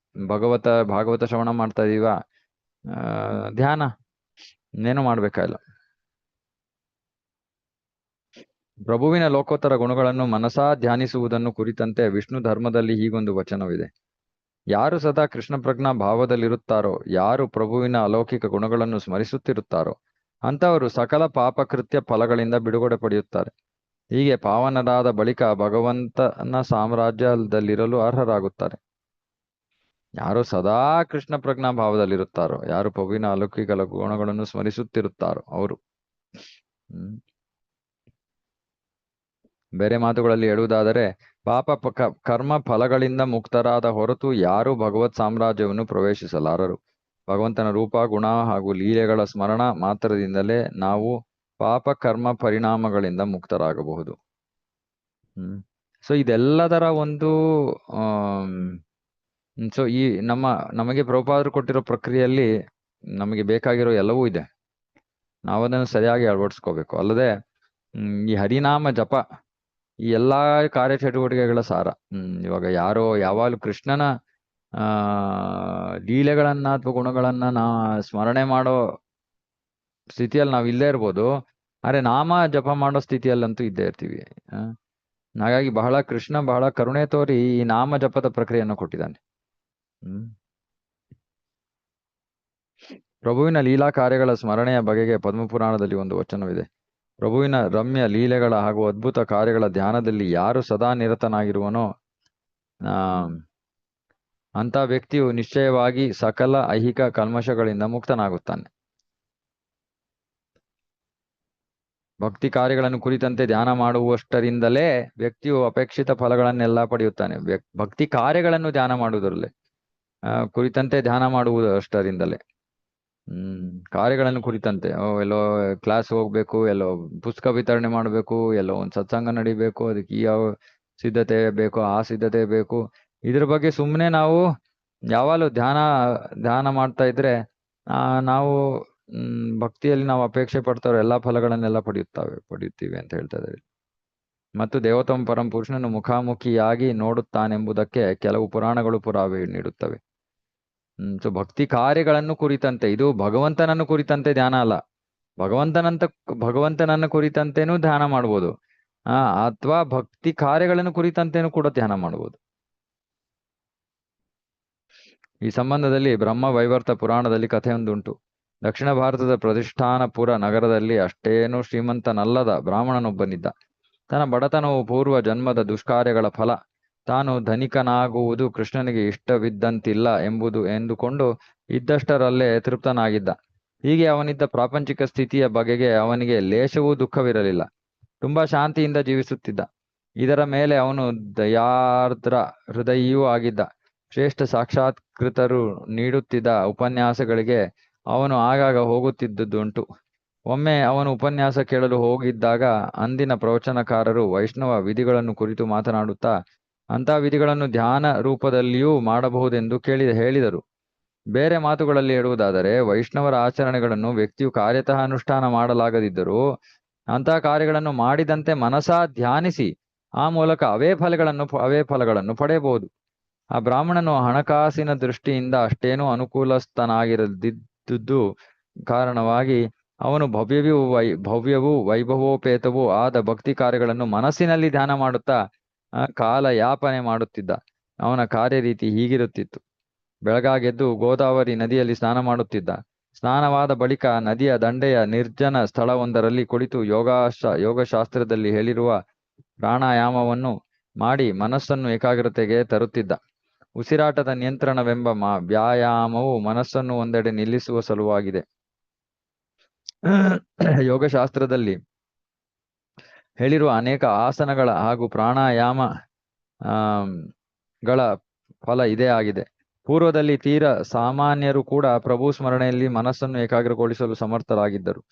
ಭಾಗವತ ಶ್ರವಣ ಮಾಡ್ತಾ ಇದೀವ, ಧ್ಯಾನ. ಇನ್ನೇನು ಮಾಡ್ಬೇಕಾಗಿಲ್ಲ. ಪ್ರಭುವಿನ ಲೋಕೋತ್ತರ ಗುಣಗಳನ್ನು ಮನಸಾ ಧ್ಯಾನಿಸುವುದನ್ನು ಕುರಿತಂತೆ ವಿಷ್ಣು ಧರ್ಮದಲ್ಲಿ ಹೀಗೊಂದು ವಚನವಿದೆ. ಯಾರು ಸದಾ ಕೃಷ್ಣ ಪ್ರಜ್ಞಾ ಭಾವದಲ್ಲಿರುತ್ತಾರೋ, ಯಾರು ಪ್ರಭುವಿನ ಅಲೌಕಿಕ ಗುಣಗಳನ್ನು ಸ್ಮರಿಸುತ್ತಿರುತ್ತಾರೋ ಅಂಥವರು ಸಕಲ ಪಾಪಕೃತ್ಯ ಫಲಗಳಿಂದ ಬಿಡುಗಡೆ ಪಡೆಯುತ್ತಾರೆ. ಹೀಗೆ ಪಾವನರಾದ ಬಳಿಕ ಭಗವಂತನ ಸಾಮ್ರಾಜ್ಯದಲ್ಲಿರಲು ಅರ್ಹರಾಗುತ್ತಾರೆ. ಯಾರು ಸದಾ ಕೃಷ್ಣ ಪ್ರಜ್ಞಾ ಭಾವದಲ್ಲಿರುತ್ತಾರೋ, ಯಾರು ಪ್ರಭುವಿನ ಅಲೌಕಿಕ ಗುಣಗಳನ್ನು ಸ್ಮರಿಸುತ್ತಿರುತ್ತಾರೋ ಅವರು. ಬೇರೆ ಮಾತುಗಳಲ್ಲಿ ಹೇಳುವುದಾದರೆ, ಪಾಪ ಕರ್ಮ ಫಲಗಳಿಂದ ಮುಕ್ತರಾದ ಹೊರತು ಯಾರೂ ಭಗವತ್ ಸಾಮ್ರಾಜ್ಯವನ್ನು ಪ್ರವೇಶಿಸಲಾರರು. ಭಗವಂತನ ರೂಪ, ಗುಣ ಹಾಗೂ ಲೀಲೆಗಳ ಸ್ಮರಣ ಮಾತ್ರದಿಂದಲೇ ನಾವು ಪಾಪ ಕರ್ಮ ಪರಿಣಾಮಗಳಿಂದ ಮುಕ್ತರಾಗಬಹುದು. ಸೊ ಇದೆಲ್ಲದರ ಒಂದು ಸೊ ಈ ನಮಗೆ ಪ್ರಭುಪಾದರು ಕೊಟ್ಟಿರೋ ಪ್ರಕ್ರಿಯೆಯಲ್ಲಿ ನಮಗೆ ಬೇಕಾಗಿರೋ ಎಲ್ಲವೂ ಇದೆ. ನಾವದನ್ನು ಸರಿಯಾಗಿ ಅಳವಡಿಸ್ಕೋಬೇಕು. ಅಲ್ಲದೆ ಈ ಹರಿನಾಮ ಜಪ ಈ ಎಲ್ಲಾ ಕಾರ್ಯಚಟುವಟಿಕೆಗಳ ಸಾರ. ಇವಾಗ ಯಾವಾಗಲೂ ಕೃಷ್ಣನ ಲೀಲೆಗಳನ್ನ ಅಥವಾ ಗುಣಗಳನ್ನ ಸ್ಮರಣೆ ಮಾಡೋ ಸ್ಥಿತಿಯಲ್ಲಿ ನಾವು ಇಲ್ಲೇ ಇರ್ಬೋದು, ಆದ್ರೆ ನಾಮ ಜಪ ಮಾಡೋ ಸ್ಥಿತಿಯಲ್ಲಂತೂ ಇದ್ದೇ ಇರ್ತೀವಿ. ಹಾಗಾಗಿ ಕೃಷ್ಣ ಬಹಳ ಕರುಣೆ ತೋರಿ ಈ ನಾಮ ಜಪದ ಪ್ರಕ್ರಿಯೆಯನ್ನು ಕೊಟ್ಟಿದ್ದಾನೆ. ಪ್ರಭುವಿನ ಲೀಲಾ ಕಾರ್ಯಗಳ ಸ್ಮರಣೆಯ ಬಗೆಗೆ ಪದ್ಮಪುರಾಣದಲ್ಲಿ ಒಂದು ವಚನವಿದೆ. ಪ್ರಭುವಿನ ರಮ್ಯ ಲೀಲೆಗಳ ಹಾಗೂ ಅದ್ಭುತ ಕಾರ್ಯಗಳ ಧ್ಯಾನದಲ್ಲಿ ಯಾರು ಸದಾ ನಿರತನಾಗಿರುವನೋ ಅಂತ ವ್ಯಕ್ತಿಯು ನಿಶ್ಚಯವಾಗಿ ಸಕಲ ಐಹಿಕ ಕಲ್ಮಶಗಳಿಂದ ಮುಕ್ತನಾಗುತ್ತಾನೆ. ಭಕ್ತಿ ಕಾರ್ಯಗಳನ್ನು ಕುರಿತಂತೆ ಧ್ಯಾನ ಮಾಡುವಷ್ಟರಿಂದಲೇ ವ್ಯಕ್ತಿಯು ಅಪೇಕ್ಷಿತ ಫಲಗಳನ್ನೆಲ್ಲ ಪಡೆಯುತ್ತಾನೆ. ಭಕ್ತಿ ಕಾರ್ಯಗಳನ್ನು ಧ್ಯಾನ ಮಾಡುವುದರಲ್ಲೇ ಕುರಿತಂತೆ ಧ್ಯಾನ ಮಾಡುವುದಷ್ಟರಿಂದಲೇ. ಕಾರ್ಯಗಳನ್ನು ಕುರಿತಂತೆ ಎಲ್ಲೋ ಕ್ಲಾಸ್ ಹೋಗ್ಬೇಕು, ಎಲ್ಲೋ ಪುಸ್ತಕ ವಿತರಣೆ ಮಾಡಬೇಕು, ಎಲ್ಲೋ ಒಂದು ಸತ್ಸಂಗ ನಡಿಬೇಕು, ಅದಕ್ಕೆ ಯಾವ ಸಿದ್ಧತೆ ಬೇಕು, ಆ ಸಿದ್ಧತೆ ಬೇಕು, ಇದ್ರ ಬಗ್ಗೆ ಸುಮ್ಮನೆ ನಾವು ಯಾವಾಗಲೂ ಧ್ಯಾನ ಮಾಡ್ತಾ ಇದ್ರೆ ನಾವು ಭಕ್ತಿಯಲ್ಲಿ ನಾವು ಅಪೇಕ್ಷೆ ಪಡ್ತಾರೋ ಎಲ್ಲಾ ಫಲಗಳನ್ನೆಲ್ಲ ಪಡೆಯುತ್ತೀವಿ ಅಂತ ಹೇಳ್ತಾ ಇದ್ದಾರೆ. ಮತ್ತು ದೇವೋತ್ತಮ ಪರಂ ಪುರುಷನನ್ನು ಮುಖಾಮುಖಿಯಾಗಿ ನೋಡುತ್ತಾನೆಂಬುದಕ್ಕೆ ಕೆಲವು ಪುರಾಣಗಳು ಪುರಾವೆ ನೀಡುತ್ತವೆ. ಸೊ ಭಕ್ತಿ ಕಾರ್ಯಗಳನ್ನು ಕುರಿತಂತೆ, ಇದು ಭಗವಂತನನ್ನು ಕುರಿತಂತೆ ಧ್ಯಾನ ಅಲ್ಲ, ಭಗವಂತನನ್ನು ಕುರಿತಂತೆನೂ ಧ್ಯಾನ ಮಾಡ್ಬೋದು, ಅಥವಾ ಭಕ್ತಿ ಕಾರ್ಯಗಳನ್ನು ಕುರಿತಂತೆನೂ ಕೂಡ ಧ್ಯಾನ ಮಾಡ್ಬೋದು. ಈ ಸಂಬಂಧದಲ್ಲಿ ಬ್ರಹ್ಮ ವೈವರ್ತ ಪುರಾಣದಲ್ಲಿ ಕಥೆಯೊಂದುಂಟು. ದಕ್ಷಿಣ ಭಾರತದ ಪ್ರತಿಷ್ಠಾನಪುರ ನಗರದಲ್ಲಿ ಅಷ್ಟೇನೂ ಶ್ರೀಮಂತನಲ್ಲದ ಬ್ರಾಹ್ಮಣನೊಬ್ಬನಿದ್ದ. ತನ್ನ ಬಡತನವು ಪೂರ್ವ ಜನ್ಮದ ದುಷ್ಕಾರ್ಯಗಳ ಫಲ. ತಾನು ಧನಿಕನಾಗುವುದು ಕೃಷ್ಣನಿಗೆ ಇಷ್ಟವಿದ್ದಂತಿಲ್ಲ ಎಂದುಕೊಂಡು ಇದ್ದಷ್ಟರಲ್ಲೇ ತೃಪ್ತನಾಗಿದ್ದ. ಹೀಗೆ ಅವನಿದ್ದ ಪ್ರಾಪಂಚಿಕ ಸ್ಥಿತಿಯ ಬಗೆಗೆ ಅವನಿಗೆ ಲೇಷವೂ ದುಃಖವಿರಲಿಲ್ಲ. ತುಂಬಾ ಶಾಂತಿಯಿಂದ ಜೀವಿಸುತ್ತಿದ್ದ. ಇದರ ಮೇಲೆ ಅವನು ದಯಾರ್ದ್ರ ಹೃದಯಿಯೂ ಆಗಿದ್ದ. ಶ್ರೇಷ್ಠ ಸಾಕ್ಷಾತ್ಕೃತರು ನೀಡುತ್ತಿದ್ದ ಉಪನ್ಯಾಸಗಳಿಗೆ ಅವನು ಆಗಾಗ ಹೋಗುತ್ತಿದ್ದುದುಂಟು. ಒಮ್ಮೆ ಅವನು ಉಪನ್ಯಾಸ ಕೇಳಲು ಹೋಗಿದ್ದಾಗ ಅಂದಿನ ಪ್ರವಚನಕಾರರು ವೈಷ್ಣವ ವಿಧಿಗಳನ್ನು ಕುರಿತು ಮಾತನಾಡುತ್ತಾ ಅಂಥ ವಿಧಿಗಳನ್ನು ಧ್ಯಾನ ರೂಪದಲ್ಲಿಯೂ ಮಾಡಬಹುದೆಂದು ಹೇಳಿದರು. ಬೇರೆ ಮಾತುಗಳಲ್ಲಿ ಹೇಳುವುದಾದರೆ, ವೈಷ್ಣವರ ಆಚರಣೆಗಳನ್ನು ವ್ಯಕ್ತಿಯು ಕಾರ್ಯತಃ ಅನುಷ್ಠಾನ ಮಾಡಲಾಗದಿದ್ದರೂ ಅಂತಹ ಕಾರ್ಯಗಳನ್ನು ಮಾಡಿದಂತೆ ಮನಸಾ ಧ್ಯಾನಿಸಿ ಆ ಮೂಲಕ ಅವೇ ಫಲಗಳನ್ನು ಪಡೆಯಬಹುದು. ಆ ಬ್ರಾಹ್ಮಣನು ಹಣಕಾಸಿನ ದೃಷ್ಟಿಯಿಂದ ಅಷ್ಟೇನೂ ಅನುಕೂಲಸ್ಥನಾಗಿರದಿದ್ದುದು ಕಾರಣವಾಗಿ ಅವನು ಭವ್ಯವೂ ವೈಭವೋಪೇತವೂ ಆದ ಭಕ್ತಿ ಕಾರ್ಯಗಳನ್ನು ಮನಸ್ಸಿನಲ್ಲಿ ಧ್ಯಾನ ಮಾಡುತ್ತಾ ಕಾಲ ಯಾಪನೆ ಮಾಡುತ್ತಿದ್ದ. ಅವನ ಕಾರ್ಯರೀತಿ ಹೀಗಿರುತ್ತಿತ್ತು. ಬೆಳಗಾಗೆದ್ದು ಗೋದಾವರಿ ನದಿಯಲ್ಲಿ ಸ್ನಾನ ಮಾಡುತ್ತಿದ್ದ. ಸ್ನಾನವಾದ ಬಳಿಕ ನದಿಯ ದಂಡೆಯ ನಿರ್ಜನ ಸ್ಥಳವೊಂದರಲ್ಲಿ ಕುಳಿತು ಯೋಗಶಾಸ್ತ್ರದಲ್ಲಿ ಹೇಳಿರುವ ಪ್ರಾಣಾಯಾಮವನ್ನು ಮಾಡಿ ಮನಸ್ಸನ್ನು ಏಕಾಗ್ರತೆಗೆ ತರುತ್ತಿದ್ದ. ಉಸಿರಾಟದ ನಿಯಂತ್ರಣವೆಂಬ ವ್ಯಾಯಾಮವು ಮನಸ್ಸನ್ನು ಒಂದೆಡೆ ನಿಲ್ಲಿಸುವ ಸಲುವಾಗಿದೆ. ಯೋಗಶಾಸ್ತ್ರದಲ್ಲಿ ಹೇಳಿರುವ ಅನೇಕ ಆಸನಗಳ ಹಾಗೂ ಪ್ರಾಣಾಯಾಮಗಳ ಫಲ ಇದೇ ಆಗಿದೆ. ಪೂರ್ವದಲ್ಲಿ ತೀರ ಸಾಮಾನ್ಯರು ಕೂಡ ಪ್ರಭು ಸ್ಮರಣೆಯಲ್ಲಿ ಮನಸ್ಸನ್ನು ಏಕಾಗ್ರಗೊಳಿಸಲು ಸಮರ್ಥರಾಗಿದ್ದರು.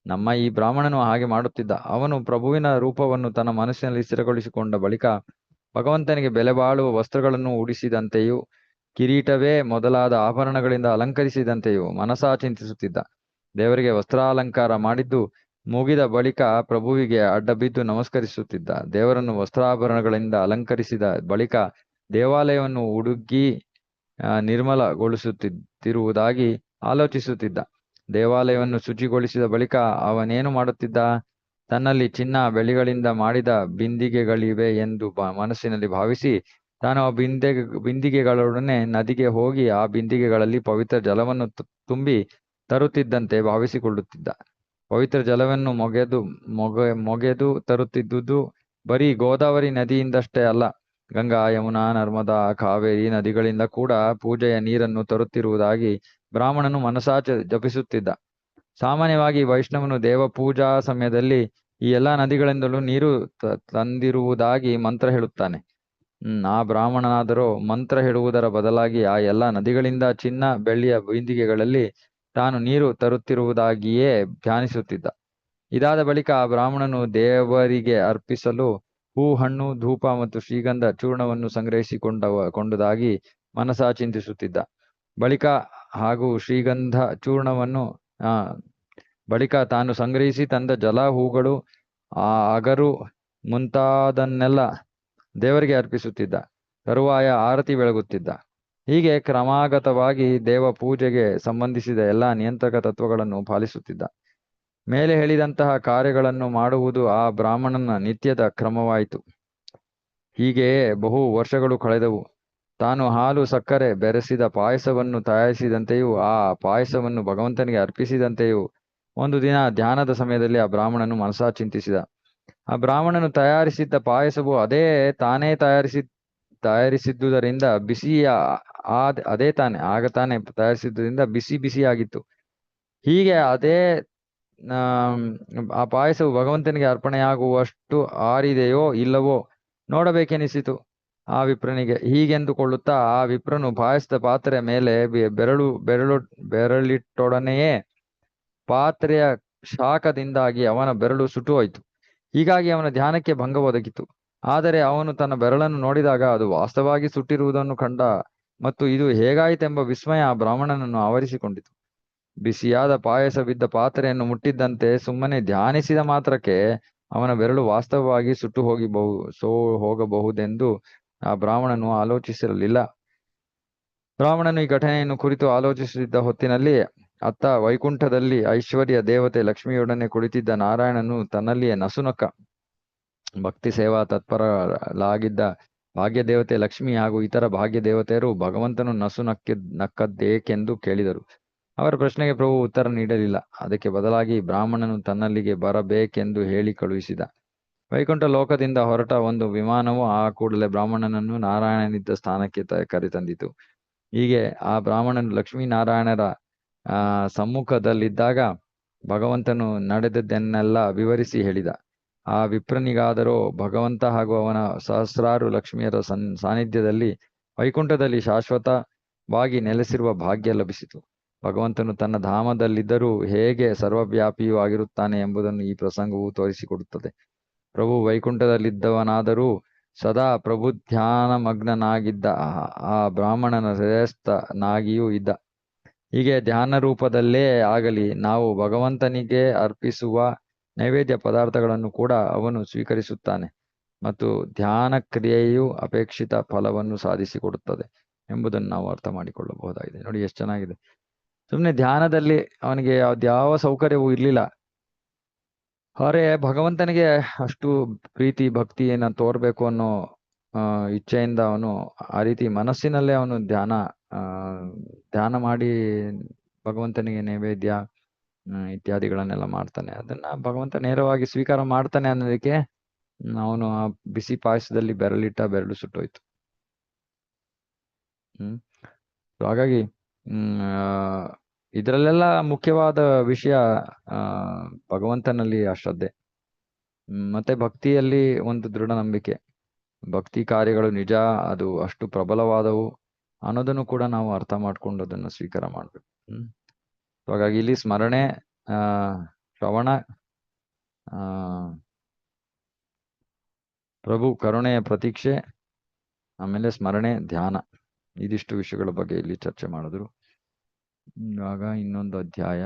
ನಮ್ಮ ಈ ಬ್ರಾಹ್ಮಣನು ಹಾಗೆ ಮಾಡುತ್ತಿದ್ದ. ಅವನು ಪ್ರಭುವಿನ ರೂಪವನ್ನು ತನ್ನ ಮನಸ್ಸಿನಲ್ಲಿ ಸ್ಥಿರಗೊಳಿಸಿಕೊಂಡ ಬಳಿಕ ಭಗವಂತನಿಗೆ ಬೆಲೆ ಬಾಳುವ ವಸ್ತ್ರಗಳನ್ನು ಉಡಿಸಿದಂತೆಯೂ ಕಿರೀಟವೇ ಮೊದಲಾದ ಆಭರಣಗಳಿಂದ ಅಲಂಕರಿಸಿದಂತೆಯೂ ಮನಸಾ ಚಿಂತಿಸುತ್ತಿದ್ದ. ದೇವರಿಗೆ ವಸ್ತ್ರಾಲಂಕಾರ ಮಾಡಿದ್ದು ಮುಗಿದ ಬಳಿಕ ಪ್ರಭುವಿಗೆ ಅಡ್ಡಬಿದ್ದು ನಮಸ್ಕರಿಸುತ್ತಿದ್ದ. ದೇವರನ್ನು ವಸ್ತ್ರಾಭರಣಗಳಿಂದ ಅಲಂಕರಿಸಿದ ಬಳಿಕ ದೇವಾಲಯವನ್ನು ಹುಡುಗಿ ನಿರ್ಮಲಗೊಳಿಸುತ್ತಿರುವುದಾಗಿ ಆಲೋಚಿಸುತ್ತಿದ್ದ. ದೇವಾಲಯವನ್ನು ಶುಚಿಗೊಳಿಸಿದ ಬಳಿಕ ಅವನೇನು ಮಾಡುತ್ತಿದ್ದ? ತನ್ನಲ್ಲಿ ಚಿನ್ನ ಬೆಳ್ಳಿಗಳಿಂದ ಮಾಡಿದ ಬಿಂದಿಗೆಗಳಿವೆ ಎಂದು ಮನಸ್ಸಿನಲ್ಲಿ ಭಾವಿಸಿ ತಾನು ಆ ಬಿಂದಿಗೆಗಳೊಡನೆ ನದಿಗೆ ಹೋಗಿ ಆ ಬಿಂದಿಗೆಗಳಲ್ಲಿ ಪವಿತ್ರ ಜಲವನ್ನು ತುಂಬಿ ತರುತ್ತಿದ್ದಂತೆ ಭಾವಿಸಿಕೊಳ್ಳುತ್ತಿದ್ದ. ಪವಿತ್ರ ಜಲವನ್ನು ಮೊಗೆದು ತರುತ್ತಿದ್ದುದು ಬರೀ ಗೋದಾವರಿ ನದಿಯಿಂದಷ್ಟೇ ಅಲ್ಲ, ಗಂಗಾ, ಯಮುನಾ, ನರ್ಮದಾ, ಕಾವೇರಿ ನದಿಗಳಿಂದ ಕೂಡ ಪೂಜೆಯ ನೀರನ್ನು ತರುತ್ತಿರುವುದಾಗಿ ಬ್ರಾಹ್ಮಣನು ಮನಸಾಚೆ ಜಪಿಸುತ್ತಿದ್ದ. ಸಾಮಾನ್ಯವಾಗಿ ವೈಷ್ಣವನು ದೇವ ಪೂಜಾ ಸಮಯದಲ್ಲಿ ಈ ಎಲ್ಲಾ ನದಿಗಳಿಂದಲೂ ನೀರು ತಂದಿರುವುದಾಗಿ ಮಂತ್ರ ಹೇಳುತ್ತಾನೆ. ಆ ಬ್ರಾಹ್ಮಣನಾದರೂ ಮಂತ್ರ ಹೇಳುವುದರ ಬದಲಾಗಿ ಆ ಎಲ್ಲಾ ನದಿಗಳಿಂದ ಚಿನ್ನ ಬೆಳ್ಳಿಯ ಬಿಂದಿಗೆಗಳಲ್ಲಿ ತಾನು ನೀರು ತರುತ್ತಿರುವುದಾಗಿಯೇ ಧ್ಯಾನಿಸುತ್ತಿದ್ದ. ಇದಾದ ಬಳಿಕ ಆ ಬ್ರಾಹ್ಮಣನು ದೇವರಿಗೆ ಅರ್ಪಿಸಲು ಹೂ, ಹಣ್ಣು, ಧೂಪ ಮತ್ತು ಶ್ರೀಗಂಧ ಚೂರ್ಣವನ್ನು ಸಂಗ್ರಹಿಸಿಕೊಂಡದಾಗಿ ಮನಸಾ ಚಿಂತಿಸುತ್ತಿದ್ದ. ಬಳಿಕ ಶ್ರೀಗಂಧ ಚೂರ್ಣವನ್ನು ಬಳಿಕ ತಾನು ಸಂಗ್ರಹಿಸಿ ತಂದ ಜಲ, ಹೂಗಳು, ಅಗರು ಮುಂತಾದನ್ನೆಲ್ಲ ದೇವರಿಗೆ ಅರ್ಪಿಸುತ್ತಿದ್ದ. ತರುವಾಯ ಆರತಿ ಬೆಳಗುತ್ತಿದ್ದ. ಹೀಗೆ ಕ್ರಮಾಗತವಾಗಿ ದೇವ ಪೂಜೆಗೆ ಸಂಬಂಧಿಸಿದ ಎಲ್ಲ ನಿಯಂತ್ರಕ ತತ್ವಗಳನ್ನು ಪಾಲಿಸುತ್ತಿದ್ದ. ಮೇಲೆ ಹೇಳಿದಂತಹ ಕಾರ್ಯಗಳನ್ನು ಮಾಡುವುದು ಆ ಬ್ರಾಹ್ಮಣನ ನಿತ್ಯದ ಕ್ರಮವಾಯಿತು. ಹೀಗೆಯೇ ಬಹು ವರ್ಷಗಳು ಕಳೆದವು. ತಾನು ಹಾಲು ಸಕ್ಕರೆ ಬೆರೆಸಿದ ಪಾಯಸವನ್ನು ತಯಾರಿಸಿದಂತೆಯೂ ಆ ಪಾಯಸವನ್ನು ಭಗವಂತನಿಗೆ ಅರ್ಪಿಸಿದಂತೆಯೂ ಒಂದು ದಿನ ಧ್ಯಾನದ ಸಮಯದಲ್ಲಿ ಆ ಬ್ರಾಹ್ಮಣನು ಮನಸಾ ಚಿಂತಿಸಿದ. ಆ ಬ್ರಾಹ್ಮಣನು ತಯಾರಿಸಿದ್ದ ಪಾಯಸವು ತಾನೇ ತಯಾರಿಸಿದ್ದುದರಿಂದ ತಯಾರಿಸಿದ್ದರಿಂದ ಬಿಸಿಯಾಗಿತ್ತು. ಹೀಗೆ ಆ ಪಾಯಸವು ಭಗವಂತನಿಗೆ ಅರ್ಪಣೆಯಾಗುವಷ್ಟು ಆರಿದೆಯೋ ಇಲ್ಲವೋ ನೋಡಬೇಕೆನಿಸಿತು ಆ ವಿಪ್ರನಿಗೆ. ಹೀಗೆಂದುಕೊಳ್ಳುತ್ತಾ ಆ ವಿಪ್ರನು ಪಾಯಸದ ಪಾತ್ರೆಯ ಮೇಲೆ ಬೆರಳಿಟ್ಟೊಡನೆಯೇ ಪಾತ್ರೆಯ ಶಾಖದಿಂದಾಗಿ ಅವನ ಬೆರಳು ಸುಟ್ಟು ಹೋಯಿತು. ಹೀಗಾಗಿ ಅವನ ಧ್ಯಾನಕ್ಕೆ ಭಂಗ ಒದಗಿತು. ಆದರೆ ಅವನು ತನ್ನ ಬೆರಳನ್ನು ನೋಡಿದಾಗ ಅದು ವಾಸ್ತವವಾಗಿ ಸುಟ್ಟಿರುವುದನ್ನು ಕಂಡ ಮತ್ತು ಇದು ಹೇಗಾಯಿತೆಂಬ ವಿಸ್ಮಯ ಆ ಬ್ರಾಹ್ಮಣನನ್ನು ಆವರಿಸಿಕೊಂಡಿತು. ಬಿಸಿಯಾದ ಪಾಯಸವಿದ್ದ ಪಾತ್ರೆಯನ್ನು ಮುಟ್ಟಿದ್ದಂತೆ ಸುಮ್ಮನೆ ಧ್ಯಾನಿಸಿದ ಮಾತ್ರಕ್ಕೆ ಅವನ ಬೆರಳು ವಾಸ್ತವವಾಗಿ ಸುಟ್ಟು ಹೋಗಬಹುದೆಂದು ಆ ಬ್ರಾಹ್ಮಣನು ಆಲೋಚಿಸಿರಲಿಲ್ಲ. ಬ್ರಾಹ್ಮಣನು ಈ ಘಟನೆಯನ್ನು ಕುರಿತು ಆಲೋಚಿಸುತ್ತಿದ್ದ ಹೊತ್ತಿನಲ್ಲಿ ಅತ್ತ ವೈಕುಂಠದಲ್ಲಿ ಐಶ್ವರ್ಯ ದೇವತೆ ಲಕ್ಷ್ಮಿಯೊಡನೆ ಕುಳಿತಿದ್ದ ನಾರಾಯಣನು ತನ್ನಲ್ಲಿಯೇ ನಸುನಕ್ಕ. ಭಕ್ತಿ ಸೇವಾ ತತ್ಪರಲಾಗಿದ್ದ ಭಾಗ್ಯ ದೇವತೆ ಲಕ್ಷ್ಮಿ ಹಾಗೂ ಇತರ ಭಾಗ್ಯ ದೇವತೆಯರು ಭಗವಂತನು ನಕ್ಕದ್ದೇಕೆಂದು ಕೇಳಿದರು. ಅವರ ಪ್ರಶ್ನೆಗೆ ಪ್ರಭು ಉತ್ತರ ನೀಡಲಿಲ್ಲ. ಅದಕ್ಕೆ ಬದಲಾಗಿ ಬ್ರಾಹ್ಮಣನು ತನ್ನಲ್ಲಿಗೆ ಬರಬೇಕೆಂದು ಹೇಳಿ ಕಳುಹಿಸಿದ. ವೈಕುಂಠ ಲೋಕದಿಂದ ಹೊರಟ ಒಂದು ವಿಮಾನವು ಆ ಕೂಡಲೇ ಬ್ರಾಹ್ಮಣನನ್ನು ನಾರಾಯಣನಿದ್ದ ಸ್ಥಾನಕ್ಕೆ ಕರೆತಂದಿತು. ಹೀಗೆ ಆ ಬ್ರಾಹ್ಮಣನು ಲಕ್ಷ್ಮೀನಾರಾಯಣರ ಸಮ್ಮುಖದಲ್ಲಿದ್ದಾಗ ಭಗವಂತನು ನಡೆದದ್ದನ್ನೆಲ್ಲ ವಿವರಿಸಿ ಹೇಳಿದ. ಆ ವಿಪ್ರನಿಗಾದರೋ ಭಗವಂತ ಹಾಗೂ ಅವನ ಸಹಸ್ರಾರು ಲಕ್ಷ್ಮಿಯರ ಸಾನ್ನಿಧ್ಯದಲ್ಲಿ ವೈಕುಂಠದಲ್ಲಿ ಶಾಶ್ವತವಾಗಿ ನೆಲೆಸಿರುವ ಭಾಗ್ಯ ಲಭಿಸಿತು. ಭಗವಂತನು ತನ್ನ ಧಾಮದಲ್ಲಿದ್ದರೂ ಹೇಗೆ ಸರ್ವವ್ಯಾಪಿಯೂ ಆಗಿರುತ್ತಾನೆ ಎಂಬುದನ್ನು ಈ ಪ್ರಸಂಗವು ತೋರಿಸಿಕೊಡುತ್ತದೆ. ಪ್ರಭು ವೈಕುಂಠದಲ್ಲಿದ್ದವನಾದರೂ ಸದಾ ಪ್ರಭು ಧ್ಯಾನಮಗ್ನನಾಗಿದ್ದ ಆ ಬ್ರಾಹ್ಮಣನ ಹೃದಯಸ್ಥನಾಗಿಯೂ ಇದ್ದ. ಹೀಗೆ ಧ್ಯಾನ ರೂಪದಲ್ಲೇ ಆಗಲಿ ನಾವು ಭಗವಂತನಿಗೆ ಅರ್ಪಿಸುವ ನೈವೇದ್ಯ ಪದಾರ್ಥಗಳನ್ನು ಕೂಡ ಅವನು ಸ್ವೀಕರಿಸುತ್ತಾನೆ ಮತ್ತು ಧ್ಯಾನ ಕ್ರಿಯೆಯು ಅಪೇಕ್ಷಿತ ಫಲವನ್ನು ಸಾಧಿಸಿಕೊಡುತ್ತದೆ ಎಂಬುದನ್ನು ನಾವು ಅರ್ಥ ಮಾಡಿಕೊಳ್ಳಬಹುದಾಗಿದೆ. ನೋಡಿ ಎಷ್ಟು ಚೆನ್ನಾಗಿದೆ. ಸುಮ್ಮನೆ ಧ್ಯಾನದಲ್ಲಿ ಅವನಿಗೆ ಯಾವ ಸೌಕರ್ಯವೂ ಇರಲಿಲ್ಲ. ಹೊರೆ ಭಗವಂತನಿಗೆ ಅಷ್ಟು ಪ್ರೀತಿ ಭಕ್ತಿಯನ್ನು ತೋರ್ಬೇಕು ಅನ್ನೋ ಇಚ್ಛೆಯಿಂದ ಅವನು ಆ ರೀತಿ ಮನಸ್ಸಿನಲ್ಲೇ ಅವನು ಧ್ಯಾನ ಮಾಡಿ ಭಗವಂತನಿಗೆ ನೈವೇದ್ಯ ಇತ್ಯಾದಿಗಳನ್ನೆಲ್ಲ ಮಾಡ್ತಾನೆ. ಅದನ್ನ ಭಗವಂತ ನೇರವಾಗಿ ಸ್ವೀಕಾರ ಮಾಡ್ತಾನೆ ಅನ್ನೋದಕ್ಕೆ ಅವನು ಆ ಬಿಸಿ ಪಾಯಸದಲ್ಲಿ ಬೆರಳು ಸುಟ್ಟೋಯ್ತು. ಹಾಗಾಗಿ ಇದರಲ್ಲೆಲ್ಲ ಮುಖ್ಯವಾದ ವಿಷಯ ಭಗವಂತನಲ್ಲಿ ಆ ಶ್ರದ್ಧೆ ಮತ್ತೆ ಭಕ್ತಿಯಲ್ಲಿ ಒಂದು ದೃಢ ನಂಬಿಕೆ. ಭಕ್ತಿ ಕಾರ್ಯಗಳು ನಿಜ, ಅದು ಅಷ್ಟು ಪ್ರಬಲವಾದವು ಅನ್ನೋದನ್ನು ಕೂಡ ನಾವು ಅರ್ಥ ಮಾಡ್ಕೊಂಡು ಅದನ್ನು ಸ್ವೀಕಾರ ಮಾಡ್ಬೇಕು. ಹಾಗಾಗಿ ಇಲ್ಲಿ ಸ್ಮರಣೆ, ಶ್ರವಣ, ಪ್ರಭು ಕರುಣೆಯ ಪ್ರತೀಕ್ಷೆ, ಆಮೇಲೆ ಸ್ಮರಣೆ, ಧ್ಯಾನ, ಇದಿಷ್ಟು ವಿಷಯಗಳ ಬಗ್ಗೆ ಇಲ್ಲಿ ಚರ್ಚೆ ಮಾಡಿದ್ರು. ಇವಾಗ ಇನ್ನೊಂದು ಅಧ್ಯಾಯ